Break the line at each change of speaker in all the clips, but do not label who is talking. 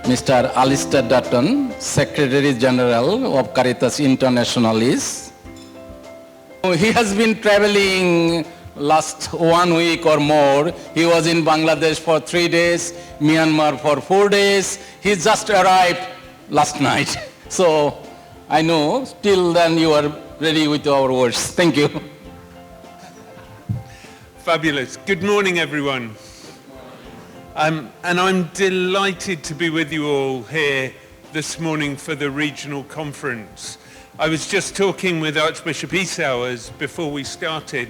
Mr. ALISTAIR Dutton, Secretary General of Caritas Internationalis. He has been traveling last 1 week or more. He was in Bangladesh for 3 days, Myanmar for 4 days. He just arrived last night. So I know till then you are ready with our words. Thank you.
Fabulous. Good morning, everyone. And I'm delighted to be with you all here this morning for the regional conference. I was just talking with Archbishop Isauers before we started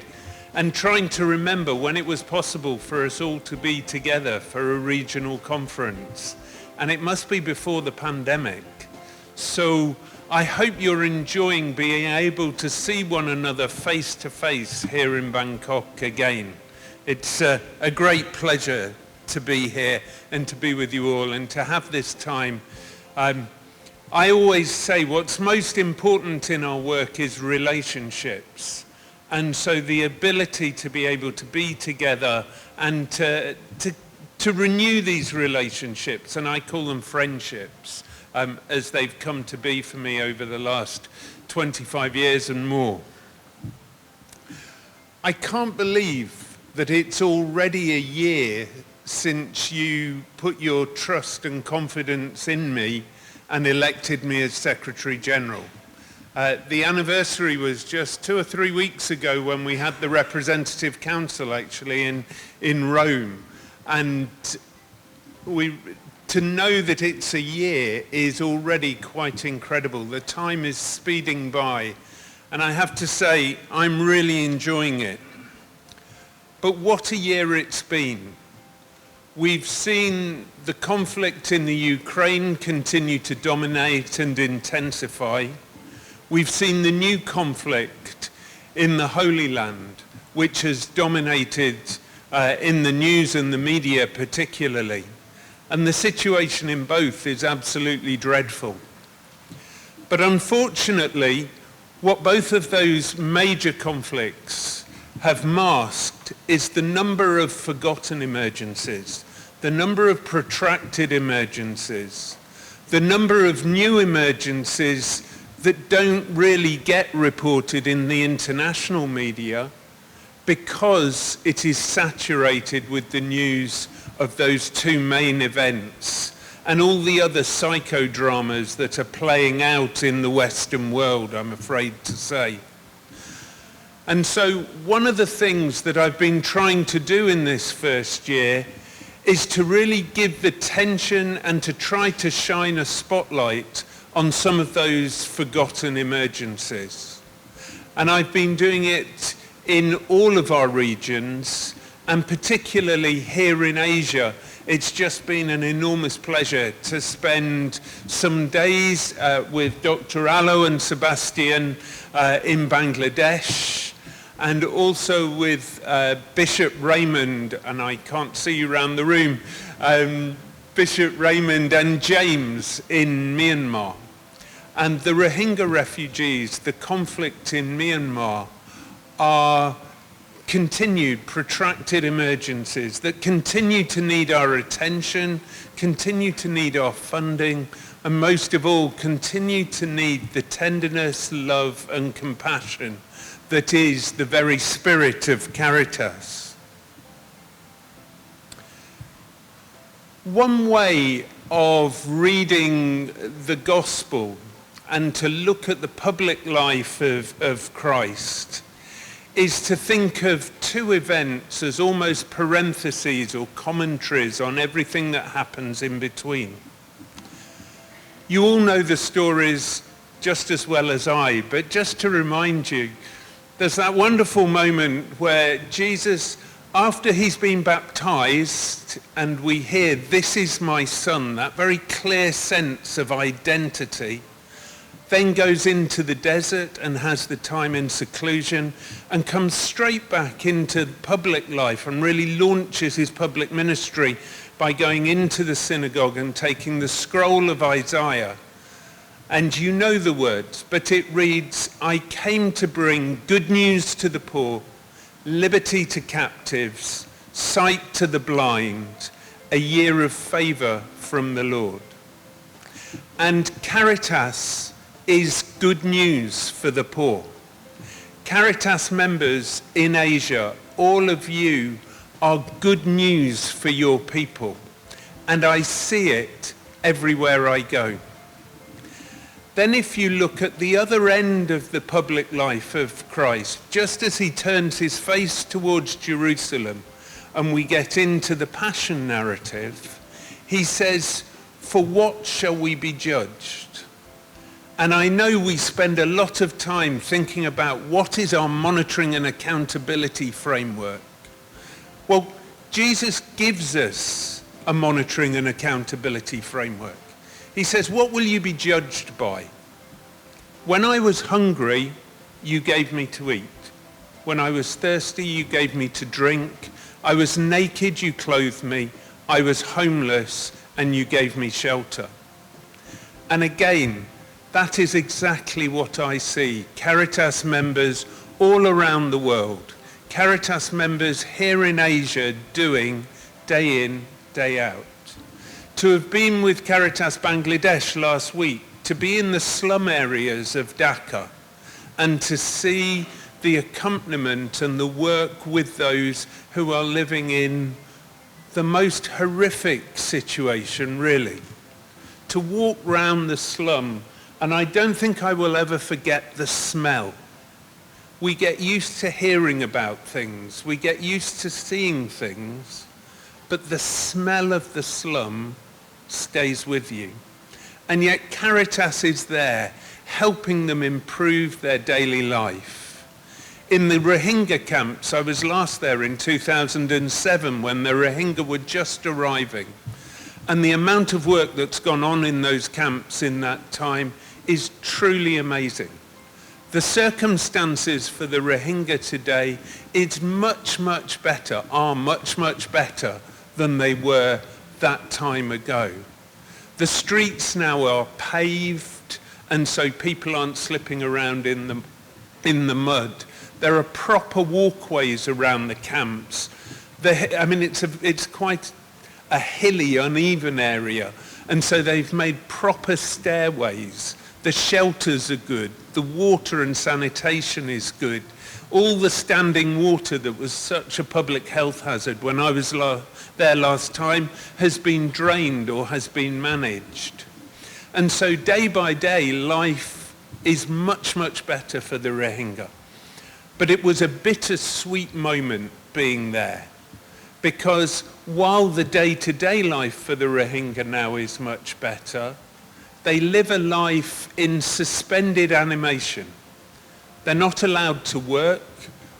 and trying to remember when it was possible for us all to be together for a regional conference. And it must be before the pandemic. So I hope you're enjoying being able to see one another face to face here in Bangkok again. It's a great pleasure to be here and to be with you all and to have this time. I always say what's most important in our work is relationships. And so the ability to be able to be together and to renew these relationships, and I call them friendships, as they've come to be for me over the last 25 years and more. I can't believe that it's already a year since you put your trust and confidence in me and elected me as Secretary General. The anniversary was just 2 or 3 weeks ago when we had the Representative Council actually in Rome. And to know that it's a year is already quite incredible. The time is speeding by. And I have to say, I'm really enjoying it. But what a year it's been. We've seen the conflict in the Ukraine continue to dominate and intensify. We've seen the new conflict in the Holy Land, which has dominated in the news and the media particularly. And the situation in both is absolutely dreadful. But unfortunately, what both of those major conflicts have masked is the number of forgotten emergencies, the number of protracted emergencies, the number of new emergencies that don't really get reported in the international media because it is saturated with the news of those two main events and all the other psychodramas that are playing out in the Western world, I'm afraid to say. And so one of the things that I've been trying to do in this first year is to really give the tension and to try to shine a spotlight on some of those forgotten emergencies. And I've been doing it in all of our regions, and particularly here in Asia. It's just been an enormous pleasure to spend some days with Dr. Allo and Sebastian in Bangladesh, and also with Bishop Raymond, and I can't see you around the room, Bishop Raymond and James in Myanmar. And the Rohingya refugees, the conflict in Myanmar, are continued, protracted emergencies that continue to need our attention, continue to need our funding, and most of all, continue to need the tenderness, love, and compassion that is the very spirit of Caritas. One way of reading the gospel and to look at the public life of Christ is to think of two events as almost parentheses or commentaries on everything that happens in between. You all know the stories just as well as I, but just to remind you, there's that wonderful moment where Jesus, after he's been baptized, and we hear, "This is my son," that very clear sense of identity, then goes into the desert and has the time in seclusion and comes straight back into public life and really launches his public ministry by going into the synagogue and taking the scroll of Isaiah. And you know the words, but it reads, "I came to bring good news to the poor, liberty to captives, sight to the blind, a year of favor from the Lord." And Caritas is good news for the poor. Caritas members in Asia, all of you are good news for your people. And I see it everywhere I go. Then if you look at the other end of the public life of Christ, just as he turns his face towards Jerusalem and we get into the Passion narrative, he says, "For what shall we be judged?" And I know we spend a lot of time thinking about what is our monitoring and accountability framework. Well, Jesus gives us a monitoring and accountability framework. He says, "What will you be judged by? When I was hungry, you gave me to eat. When I was thirsty, you gave me to drink. I was naked, you clothed me. I was homeless, and you gave me shelter." And again, that is exactly what I see Caritas members all around the world, Caritas members here in Asia doing day in, day out. To have been with Caritas Bangladesh last week, to be in the slum areas of Dhaka, and to see the accompaniment and the work with those who are living in the most horrific situation, really. To walk round the slum, and I don't think I will ever forget the smell. We get used to hearing about things, we get used to seeing things, but the smell of the slum stays with you. And yet Caritas is there, helping them improve their daily life. In the Rohingya camps, I was last there in 2007 when the Rohingya were just arriving. And the amount of work that's gone on in those camps in that time is truly amazing. The circumstances for the Rohingya today are much, much better than they were that time ago. The streets now are paved, and so people aren't slipping around in the mud. There are proper walkways around the camps. It's quite a hilly, uneven area, and so they've made proper stairways. The shelters are good. The water and sanitation is good. All the standing water that was such a public health hazard when I was there last time has been drained or has been managed. And so day by day, life is much, much better for the Rohingya. But it was a bittersweet moment being there, because while the day-to-day life for the Rohingya now is much better, they live a life in suspended animation. They're not allowed to work,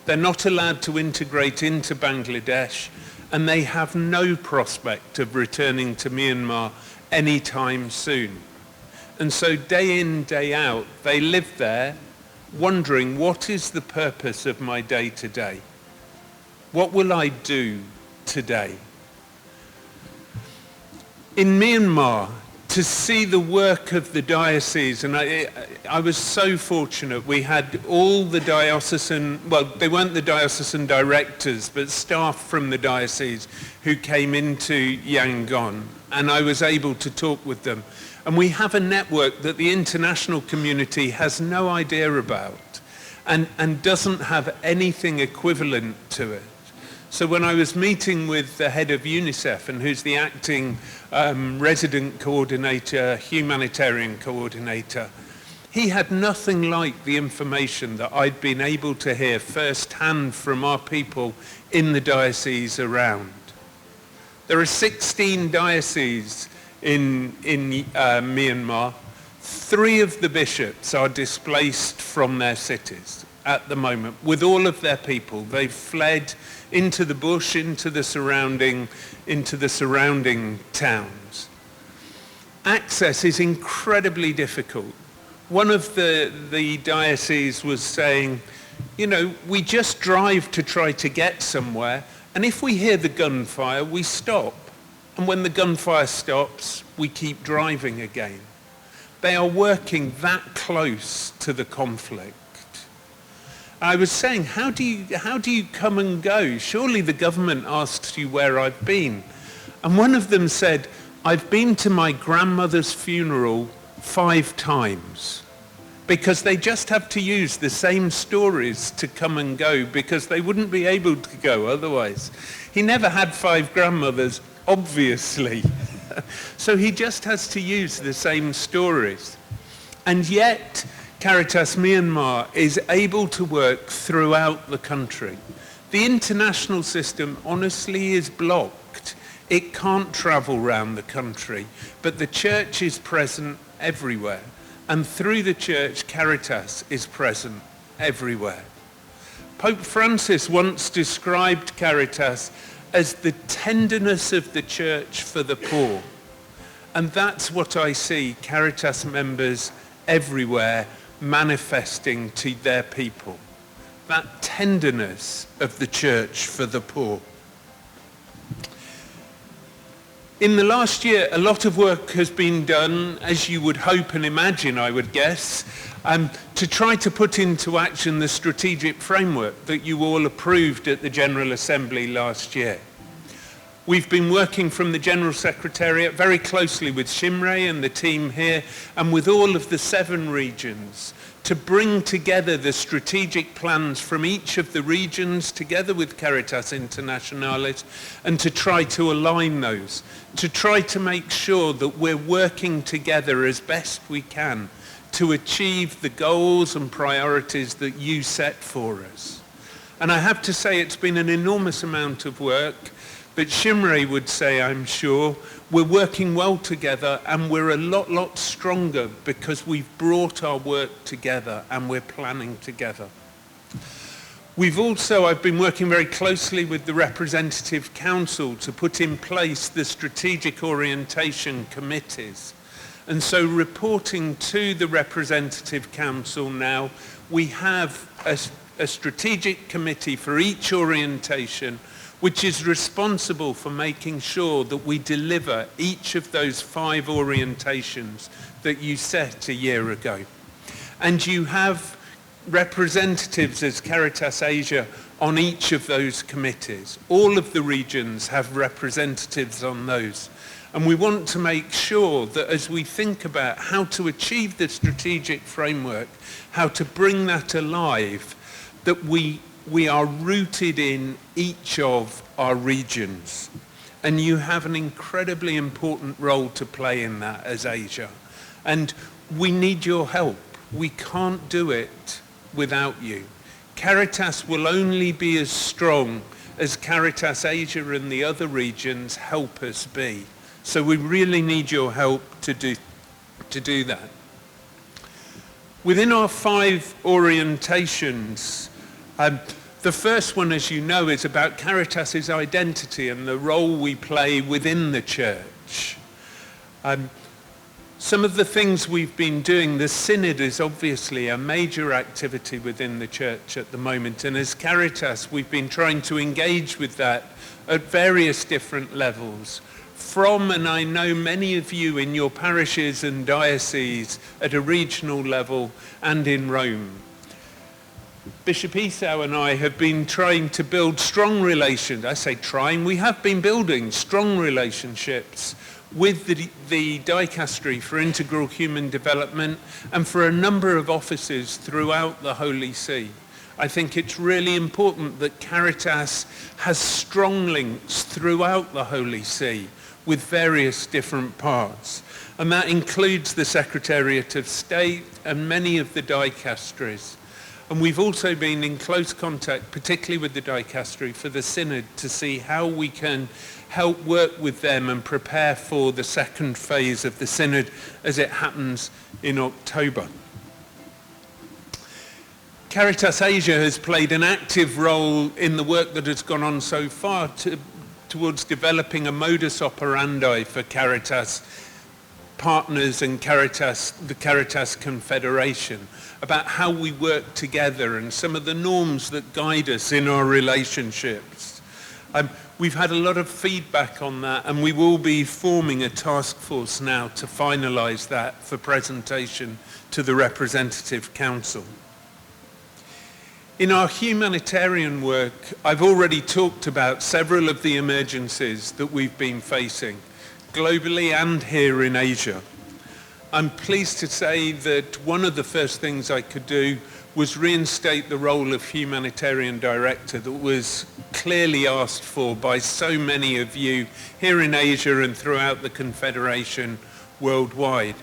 they're not allowed to integrate into Bangladesh, and they have no prospect of returning to Myanmar anytime soon. And so day in, day out, they live there wondering, what is the purpose of my day-to-day? What will I do today? In Myanmar, to see the work of the diocese, and I was so fortunate, we had all the diocesan, well, they weren't the diocesan directors, but staff from the diocese who came into Yangon, and I was able to talk with them. And we have a network that the international community has no idea about, and doesn't have anything equivalent to it. So when I was meeting with the head of UNICEF, and who's the acting resident coordinator, humanitarian coordinator, he had nothing like the information that I'd been able to hear firsthand from our people in the diocese around. There are 16 dioceses in Myanmar. 3 of the bishops are displaced from their cities at the moment with all of their people. They've fled into the bush, into the surrounding towns. Access is incredibly difficult. One of the dioceses was saying, you know, we just drive to try to get somewhere, and if we hear the gunfire, we stop. And when the gunfire stops, we keep driving again. They are working that close to the conflict. I was saying, how do you come and go? Surely the government asks you where I've been. And one of them said, I've been to my grandmother's funeral 5 times because they just have to use the same stories to come and go because they wouldn't be able to go otherwise. He never had 5 grandmothers, obviously. So he just has to use the same stories. And yet, Caritas Myanmar is able to work throughout the country. The international system, honestly, is blocked. It can't travel around the country, but the church is present everywhere. And through the church, Caritas is present everywhere. Pope Francis once described Caritas as the tenderness of the church for the poor. And that's what I see Caritas members everywhere manifesting to their people. That tenderness of the church for the poor. In the last year, a lot of work has been done, as you would hope and imagine, I would guess, to try to put into action the strategic framework that you all approved at the General Assembly last year. We've been working from the General Secretariat very closely with Shimre and the team here and with all of the 7 regions to bring together the strategic plans from each of the regions together with Caritas Internationalis and to try to align those, to try to make sure that we're working together as best we can to achieve the goals and priorities that you set for us. And I have to say it's been an enormous amount of work, but Shimre would say, I'm sure, we're working well together and we're a lot stronger because we've brought our work together and we're planning together. I've been working very closely with the Representative Council to put in place the strategic orientation committees. And so reporting to the Representative Council now, we have a strategic committee for each orientation which is responsible for making sure that we deliver each of those 5 orientations that you set a year ago. And you have representatives as Caritas Asia on each of those committees. All of the regions have representatives on those. And we want to make sure that as we think about how to achieve the strategic framework, how to bring that alive, that we are rooted in each of our regions. And you have an incredibly important role to play in that as Asia. And we need your help. We can't do it without you. Caritas will only be as strong as Caritas Asia and the other regions help us be. So we really need your help to do that. Within our 5 orientations, the first one, as you know, is about Caritas's identity and the role we play within the church. Some of the things we've been doing, the Synod is obviously a major activity within the church at the moment, and as Caritas we've been trying to engage with that at various different levels. And I know many of you in your parishes and dioceses at a regional level and in Rome. Bishop Esau and I have been trying to build strong relations. I say trying, we have been building strong relationships with the Dicastery for Integral Human Development and for a number of offices throughout the Holy See. I think it's really important that Caritas has strong links throughout the Holy See with various different parts. And that includes the Secretariat of State and many of the dicasteries. And we've also been in close contact, particularly with the Dicastery, for the Synod to see how we can help work with them and prepare for the second phase of the Synod as it happens in October. Caritas Asia has played an active role in the work that has gone on so far towards developing a modus operandi for Caritas partners and the Caritas Confederation about how we work together and some of the norms that guide us in our relationships. We've had a lot of feedback on that, and we will be forming a task force now to finalise that for presentation to the Representative Council. In our humanitarian work, I've already talked about several of the emergencies that we've been facing. globally and here in Asia. I'm pleased to say that one of the first things I could do was reinstate the role of humanitarian director that was clearly asked for by so many of you here in Asia and throughout the Confederation worldwide.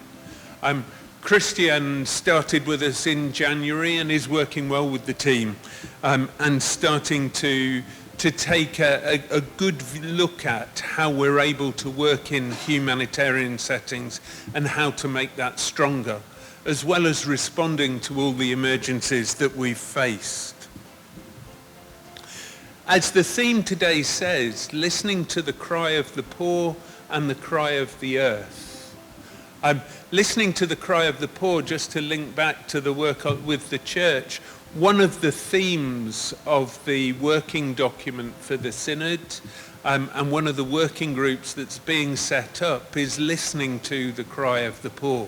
Christian started with us in January and is working well with the team and starting to take a good look at how we're able to work in humanitarian settings and how to make that stronger, as well as responding to all the emergencies that we've faced. As the theme today says, listening to the cry of the poor and the cry of the earth. Listening to the cry of the poor, just to link back to the work with the church, one of the themes of the working document for the Synod and one of the working groups that's being set up is listening to the cry of the poor.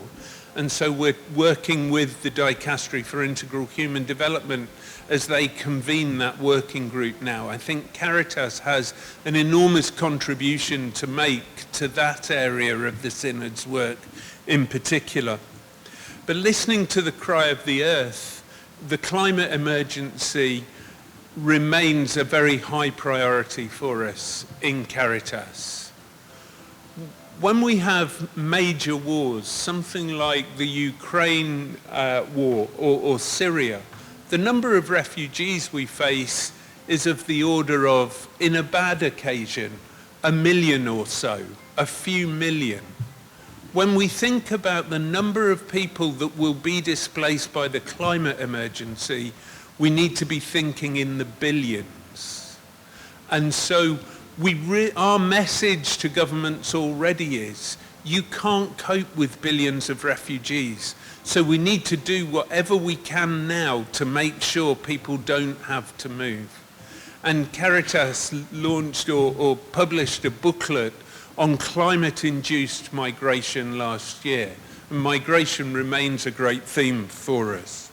And so we're working with the Dicastery for Integral Human Development as they convene that working group now. I think Caritas has an enormous contribution to make to that area of the Synod's work in particular. But listening to the cry of the earth, the climate emergency remains a very high priority for us in Caritas. When we have major wars, something like the Ukraine war or Syria, the number of refugees we face is of the order of, in a bad occasion, 1 million or so, a few million. When we think about the number of people that will be displaced by the climate emergency, we need to be thinking in the billions. And so our message to governments already is, you can't cope with billions of refugees. So we need to do whatever we can now to make sure people don't have to move. And Caritas launched or published a booklet on climate-induced migration last year. And migration remains a great theme for us.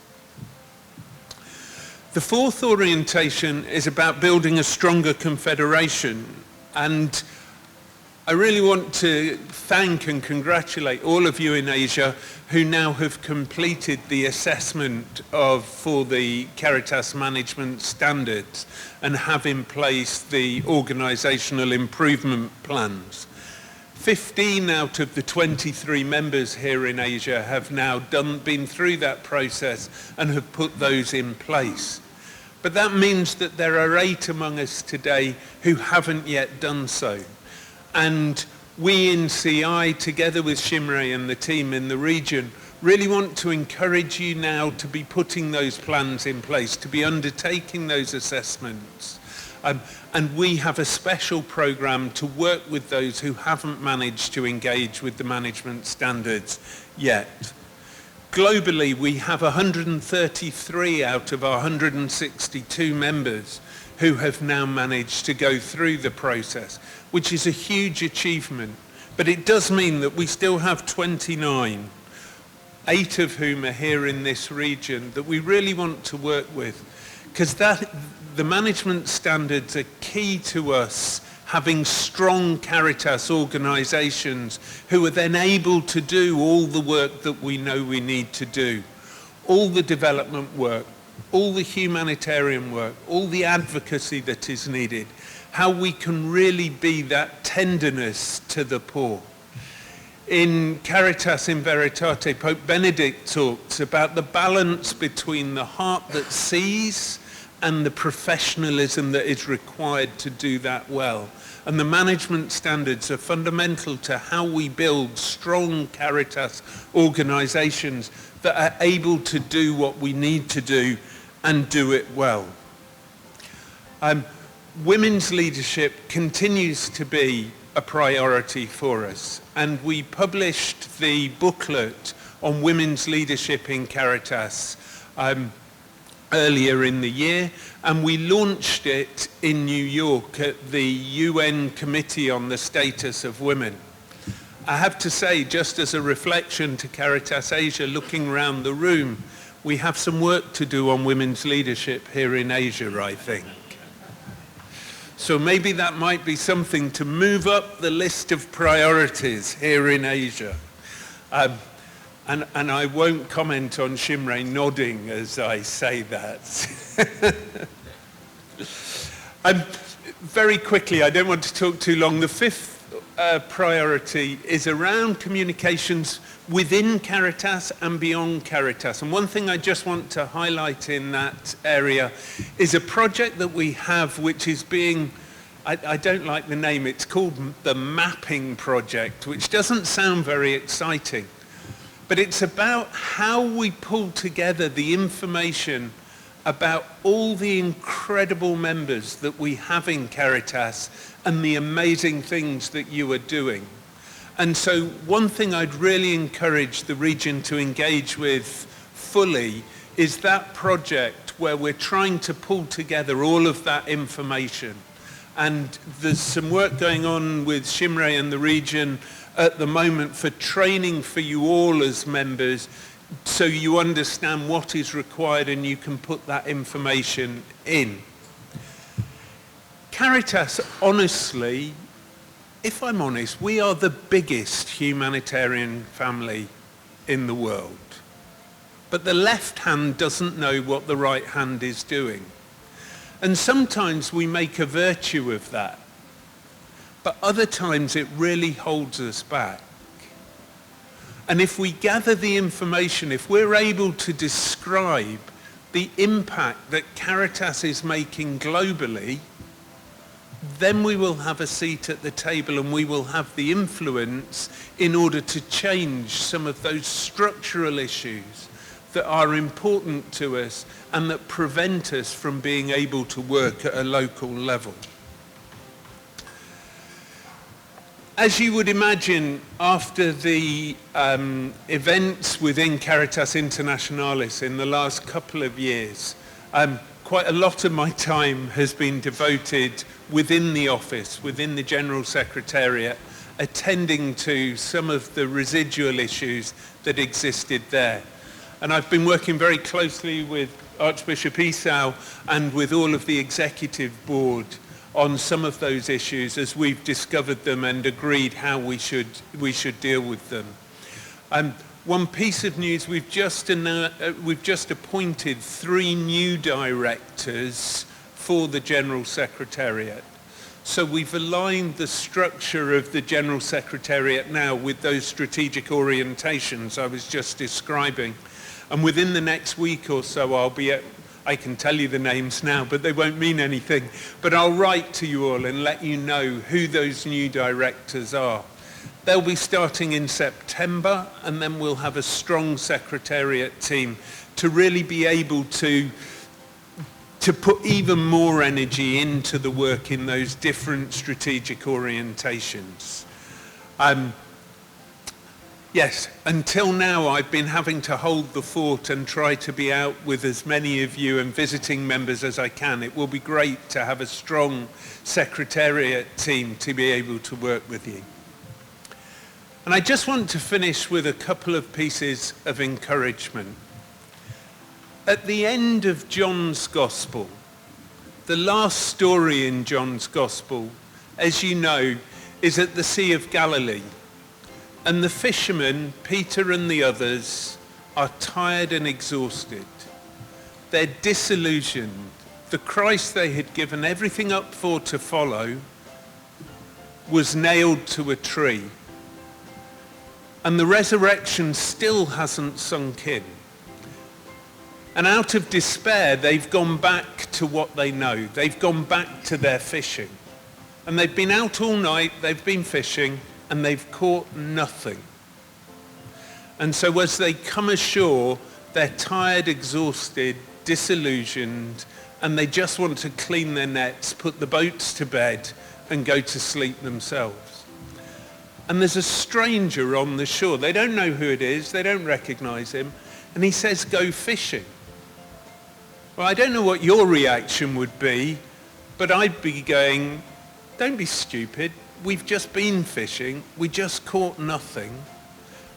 The fourth orientation is about building a stronger confederation. And I really want to thank and congratulate all of you in Asia who now have completed the assessment for the Caritas management standards and have in place the organizational improvement plans. 15 out of the 23 members here in Asia have now been through that process and have put those in place. But that means that there are 8 among us today who haven't yet done so. And we in CI, together with Shimre and the team in the region, really want to encourage you now to be putting those plans in place, to be undertaking those assessments. And we have a special program to work with those who haven't managed to engage with the management standards yet. Globally, we have 133 out of our 162 members who have now managed to go through the process, which is a huge achievement. But it does mean that we still have 29, 8 of whom are here in this region, that we really want to work with, because the management standards are key to us having strong Caritas organizations who are then able to do all the work that we know we need to do, all the development work, all the humanitarian work, all the advocacy that is needed, how we can really be that tenderness to the poor. In Caritas in Veritate, Pope Benedict talks about the balance between the heart that sees and the professionalism that is required to do that well. And the management standards are fundamental to how we build strong Caritas organizations that are able to do what we need to do and do it well. Women's leadership continues to be a priority for us, and we published the booklet on women's leadership in Caritas earlier in the year, and we launched it in New York at the UN Committee on the Status of Women. I have to say, just as a reflection to Caritas Asia, looking around the room, we have some work to do on women's leadership here in Asia, I think. So maybe that might be something to move up the list of priorities here in Asia. And I won't comment on Shimrei nodding as I say that. Very quickly, I don't want to talk too long. The fifth priority is around communications within Caritas and beyond Caritas. And one thing I just want to highlight in that area is a project that we have which is being, I don't like the name, it's called the Mapping Project, which doesn't sound very exciting. But it's about how we pull together the information about all the incredible members that we have in Caritas and the amazing things that you are doing. And so one thing I'd really encourage the region to engage with fully is that project where we're trying to pull together all of that information. And there's some work going on with Shimrei and the region at the moment for training for you all as members, so you understand what is required and you can put that information in. Caritas, honestly, if I'm honest, we are the biggest humanitarian family in the world. But the left hand doesn't know what the right hand is doing. And sometimes we make a virtue of that. But other times it really holds us back. And if we gather the information, if we're able to describe the impact that Caritas is making globally, then we will have a seat at the table and we will have the influence in order to change some of those structural issues that are important to us and that prevent us from being able to work at a local level. As you would imagine, after the events within Caritas Internationalis in the last couple of years, quite a lot of my time has been devoted within the office, within the General Secretariat, attending to some of the residual issues that existed there. And I've been working very closely with Archbishop Esau and with all of the executive board on some of those issues as we've discovered them and agreed how we should deal with them. One piece of news, we've just appointed 3 new directors for the General Secretariat. So we've aligned the structure of the General Secretariat now with those strategic orientations I was just describing. And within the next week or so, I can tell you the names now, but they won't mean anything. But I'll write to you all and let you know who those new directors are. They'll be starting in September, and then we'll have a strong secretariat team to really be able to put even more energy into the work in those different strategic orientations. Yes, until now I've been having to hold the fort and try to be out with as many of you and visiting members as I can. It will be great to have a strong secretariat team to be able to work with you. And I just want to finish with a couple of pieces of encouragement. At the end of John's Gospel, the last story in John's Gospel, as you know, is at the Sea of Galilee. And the fishermen, Peter and the others, are tired and exhausted. They're disillusioned. The Christ they had given everything up for to follow was nailed to a tree. And the resurrection still hasn't sunk in. And out of despair, they've gone back to what they know. They've gone back to their fishing. And they've been out all night, they've been fishing, and they've caught nothing. And so as they come ashore, they're tired, exhausted, disillusioned, and they just want to clean their nets, put the boats to bed, and go to sleep themselves. And there's a stranger on the shore. They don't know who it is, they don't recognize him, and he says, "Go fishing." Well, I don't know what your reaction would be, but I'd be going, "Don't be stupid. We've just been fishing, we just caught nothing."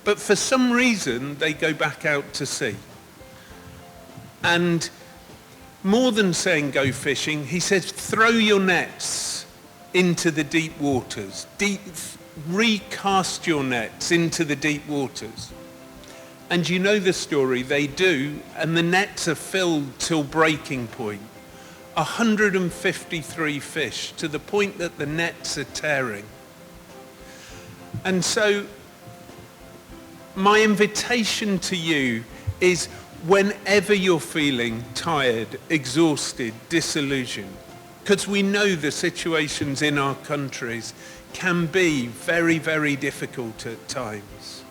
But for some reason, they go back out to sea. And more than saying go fishing, he says throw your nets into the deep waters. Recast your nets into the deep waters. And you know the story, they do, and the nets are filled till breaking point. 153 fish, to the point that the nets are tearing. And so my invitation to you is, whenever you're feeling tired, exhausted, disillusioned, because we know the situations in our countries can be very, very difficult at times,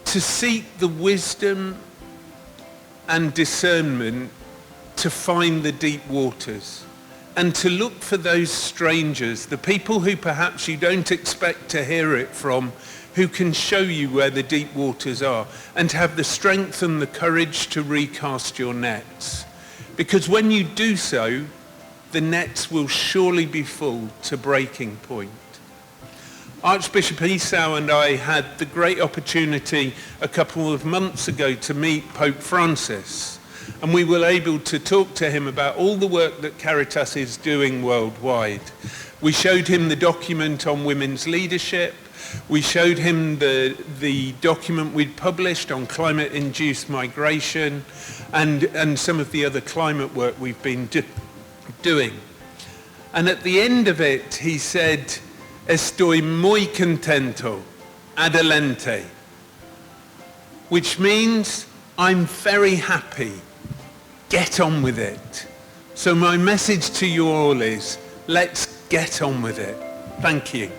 to seek the wisdom and discernment to find the deep waters, and to look for those strangers, the people who perhaps you don't expect to hear it from, who can show you where the deep waters are, and to have the strength and the courage to recast your nets. Because when you do so, the nets will surely be full to breaking point. Archbishop Esau and I had the great opportunity a couple of months ago to meet Pope Francis, and we were able to talk to him about all the work that Caritas is doing worldwide. We showed him the document on women's leadership. We showed him the document we'd published on climate-induced migration and some of the other climate work we've been doing. And at the end of it, he said, "Estoy muy contento, adelante," which means I'm very happy. Get on with it. So my message to you all is, let's get on with it. Thank you.